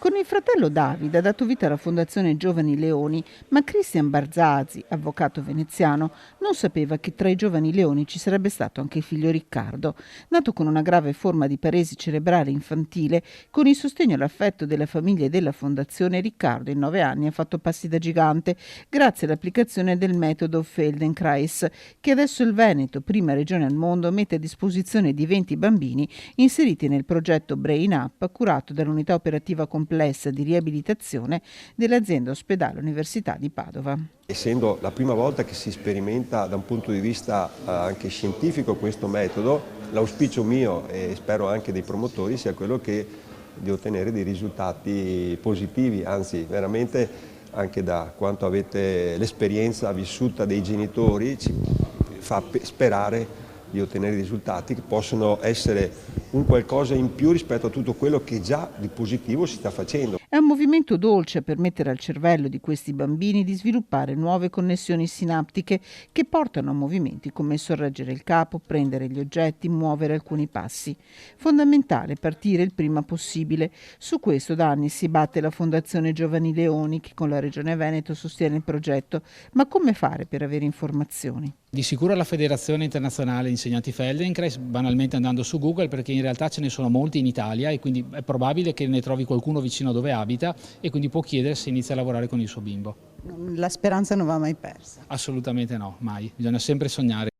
Con il fratello Davide ha dato vita alla Fondazione Giovani Leoni, ma Cristian Barzasi, avvocato veneziano, non sapeva che tra i Giovani Leoni ci sarebbe stato anche il figlio Riccardo. Nato con una grave forma di paresi cerebrale infantile, con il sostegno e l'affetto della famiglia e della Fondazione, Riccardo in 9 anni ha fatto passi da gigante grazie all'applicazione del metodo Feldenkrais, che adesso il Veneto, prima regione al mondo, mette a disposizione di 20 bambini inseriti nel progetto Brain Up, curato dall'unità operativa complessa di riabilitazione dell'azienda ospedale Università di Padova. Essendo la prima volta che si sperimenta da un punto di vista anche scientifico questo metodo, l'auspicio mio e spero anche dei promotori sia quello di ottenere dei risultati positivi, anzi veramente anche da quanto avete l'esperienza vissuta dei genitori ci fa sperare di ottenere risultati che possono essere un qualcosa in più rispetto a tutto quello che già di positivo si sta facendo. È un movimento dolce a permettere al cervello di questi bambini di sviluppare nuove connessioni sinaptiche che portano a movimenti come sorreggere il capo, prendere gli oggetti, muovere alcuni passi. Fondamentale partire il prima possibile. Su questo da anni si batte la Fondazione Giovani Leoni, che con la Regione Veneto sostiene il progetto. Ma come fare per avere informazioni? Di sicuro la Federazione Internazionale Insegnanti Feldenkrais, banalmente andando su Google, perché in realtà ce ne sono molti in Italia e quindi è probabile che ne trovi qualcuno vicino dove abita e quindi può chiedere se inizia a lavorare con il suo bimbo. La speranza non va mai persa. Assolutamente no, mai. Bisogna sempre sognare.